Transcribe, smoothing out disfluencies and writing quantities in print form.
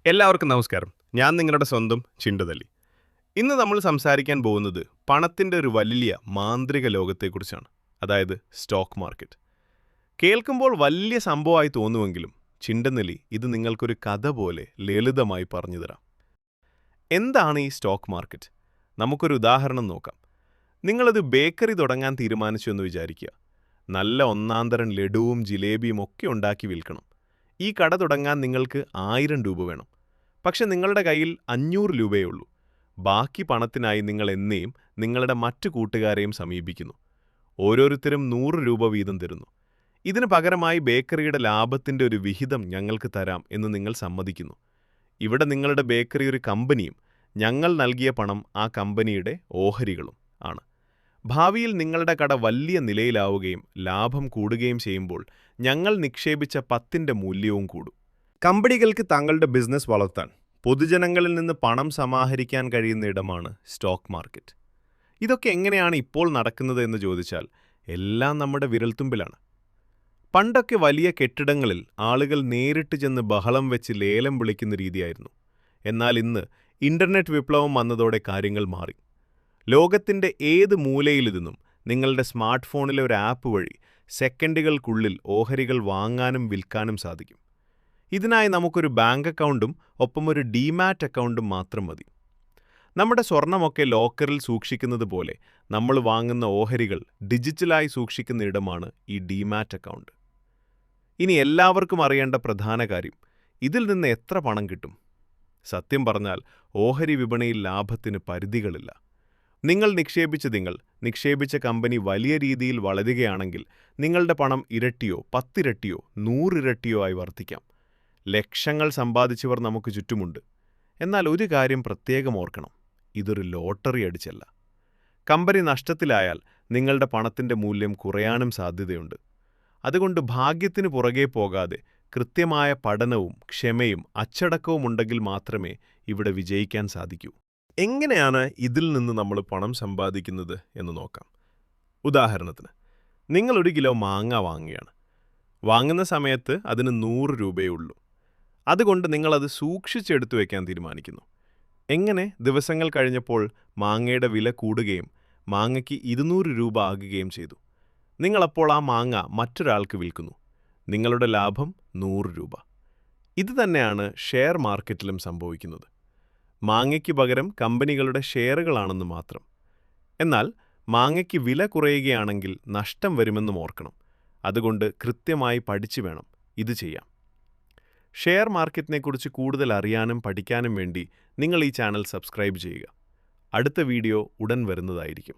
എല്ലാവർക്കും നമസ്കാരം. ഞാൻ നിങ്ങളുടെ സ്വന്തം ചിണ്ടുതല്ലി. ഇന്ന് നമ്മൾ സംസാരിക്കാൻ പോകുന്നത് പണത്തിൻ്റെ ഒരു വലിയ മാന്ത്രിക ലോകത്തെക്കുറിച്ചാണ്. അതായത് സ്റ്റോക്ക് മാർക്കറ്റ്. കേൾക്കുമ്പോൾ വലിയ സംഭവമായി തോന്നുമെങ്കിലും ചിണ്ടുനെല്ലി ഇത് നിങ്ങൾക്കൊരു കഥ പോലെ ലളിതമായി പറഞ്ഞുതരാം. എന്താണ് ഈ സ്റ്റോക്ക് മാർക്കറ്റ്? നമുക്കൊരു ഉദാഹരണം നോക്കാം. നിങ്ങളത് ബേക്കറി തുടങ്ങാൻ തീരുമാനിച്ചു എന്ന് വിചാരിക്കുക. നല്ല ഒന്നാന്തരം ലഡുവും ജിലേബിയും ഒക്കെ ഉണ്ടാക്കി വിൽക്കണം. ഈ കട തുടങ്ങാൻ നിങ്ങൾക്ക് 1000 രൂപ വേണം. പക്ഷെ നിങ്ങളുടെ കയ്യിൽ 500 രൂപയേ ഉള്ളൂ. ബാക്കി പണത്തിനായി നിങ്ങൾ എന്നെയും നിങ്ങളുടെ മറ്റു കൂട്ടുകാരെയും സമീപിക്കുന്നു. ഓരോരുത്തരും 100 രൂപ വീതം തരുന്നു. ഇതിന് പകരമായി ബേക്കറിയുടെ ലാഭത്തിൻ്റെ ഒരു വിഹിതം ഞങ്ങൾക്ക് തരാം എന്ന് നിങ്ങൾ സമ്മതിക്കുന്നു. ഇവിടെ നിങ്ങളുടെ ബേക്കറി ഒരു കമ്പനിയും ഞങ്ങൾ നൽകിയ പണം ആ കമ്പനിയുടെ ഓഹരികളും ആണ്. ഭാവിയിൽ നിങ്ങളുടെ കട വലിയ നിലയിലാവുകയും ലാഭം കൂടുകയും ചെയ്യുമ്പോൾ ഞങ്ങൾ നിക്ഷേപിച്ച 10ന്റെ മൂല്യവും കൂടും. കമ്പനികൾക്ക് തങ്ങളുടെ ബിസിനസ് വളർത്താൻ പൊതുജനങ്ങളിൽ നിന്ന് പണം സമാഹരിക്കാൻ കഴിയുന്ന ഇടമാണ് സ്റ്റോക്ക് മാർക്കറ്റ്. ഇതൊക്കെ എങ്ങനെയാണ് ഇപ്പോൾ നടക്കുന്നത് എന്ന് ചോദിച്ചാൽ എല്ലാം നമ്മുടെ വിരൽത്തുമ്പിലാണ്. പണ്ടൊക്കെ വലിയ കെട്ടിടങ്ങളിൽ ആളുകൾ നേരിട്ട് ചെന്ന് ബഹളം വെച്ച് ലേലം വിളിക്കുന്ന രീതിയായിരുന്നു. എന്നാൽ ഇന്ന് ഇന്റർനെറ്റ് വിപ്ലവം വന്നതോടെ കാര്യങ്ങൾ മാറി. ലോകത്തിൻ്റെ ഏത് മൂലയിൽ നിന്നും നിങ്ങളുടെ സ്മാർട്ട് ഫോണിലെ ഒരു ആപ്പ് വഴി സെക്കൻഡുകൾക്കുള്ളിൽ ഓഹരികൾ വാങ്ങാനും വിൽക്കാനും സാധിക്കും. ഇതിനായി നമുക്കൊരു ബാങ്ക് അക്കൗണ്ടും ഒപ്പം ഒരു ഡിമാറ്റ് അക്കൗണ്ടും മാത്രം മതി. നമ്മുടെ സ്വർണമൊക്കെ ലോക്കറിൽ സൂക്ഷിക്കുന്നത് പോലെ നമ്മൾ വാങ്ങുന്ന ഓഹരികൾ ഡിജിറ്റലായി സൂക്ഷിക്കുന്ന ഇടമാണ് ഈ ഡിമാറ്റ് അക്കൗണ്ട്. ഇനി എല്ലാവർക്കും അറിയേണ്ട പ്രധാന കാര്യം, ഇതിൽ നിന്ന് എത്ര പണം കിട്ടും? സത്യം പറഞ്ഞാൽ ഓഹരി വിപണിയിൽ ലാഭത്തിന് പരിധികളില്ല. നിങ്ങൾ നിക്ഷേപിച്ച കമ്പനി വലിയ രീതിയിൽ വളരുകയാണെങ്കിൽ നിങ്ങളുടെ പണം ഇരട്ടിയോ 10 ഇരട്ടിയോ 100 ഇരട്ടിയോ ആയി വർദ്ധിക്കാം. ലക്ഷങ്ങൾ സമ്പാദിച്ചവർ നമുക്ക് ചുറ്റുമുണ്ട്. എന്നാൽ ഒരു കാര്യം പ്രത്യേകം ഓർക്കണം, ഇതൊരു ലോട്ടറി അടിച്ചല്ല. കമ്പനി നഷ്ടത്തിലായാൽ നിങ്ങളുടെ പണത്തിൻ്റെ മൂല്യം കുറയാനും സാധ്യതയുണ്ട്. അതുകൊണ്ട് ഭാഗ്യത്തിന് പുറകെ പോകാതെ കൃത്യമായ പഠനവും ക്ഷമയും അച്ചടക്കവും ഉണ്ടെങ്കിൽ മാത്രമേ ഇവിടെ വിജയിക്കാൻ സാധിക്കൂ. എങ്ങനെയാണ് ഇതിൽ നിന്ന് നമ്മൾ പണം സമ്പാദിക്കുന്നത് എന്ന് നോക്കാം. ഉദാഹരണത്തിന്, നിങ്ങൾ 1 കിലോ മാങ്ങ വാങ്ങുകയാണ്. വാങ്ങുന്ന സമയത്ത് അതിന് 100 രൂപയേ ഉള്ളൂ. അതുകൊണ്ട് നിങ്ങളത് സൂക്ഷിച്ചെടുത്തു വയ്ക്കാൻ തീരുമാനിക്കുന്നു. എങ്ങനെ ദിവസങ്ങൾ കഴിഞ്ഞപ്പോൾ മാങ്ങയുടെ വില കൂടുകയും മാങ്ങയ്ക്ക് 200 രൂപ ആകുകയും ചെയ്തു. നിങ്ങളപ്പോൾ ആ മാങ്ങ മറ്റൊരാൾക്ക് വിൽക്കുന്നു. നിങ്ങളുടെ ലാഭം 100 രൂപ. ഇത് തന്നെയാണ് ഷെയർ മാർക്കറ്റിലും സംഭവിക്കുന്നത്. മാങ്ങയ്ക്ക് പകരം കമ്പനികളുടെ ഷെയറുകളാണെന്ന് മാത്രം. എന്നാൽ മാങ്ങയ്ക്ക് വില കുറയുകയാണെങ്കിൽ നഷ്ടം വരുമെന്നും ഓർക്കണം. അതുകൊണ്ട് കൃത്യമായി പഠിച്ചു വേണം ഇത് ചെയ്യാം. ഷെയർ മാർക്കറ്റിനെക്കുറിച്ച് കൂടുതൽ അറിയാനും പഠിക്കാനും വേണ്ടി നിങ്ങൾ ഈ ചാനൽ സബ്സ്ക്രൈബ് ചെയ്യുക. അടുത്ത വീഡിയോ ഉടൻ വരുന്നതായിരിക്കും.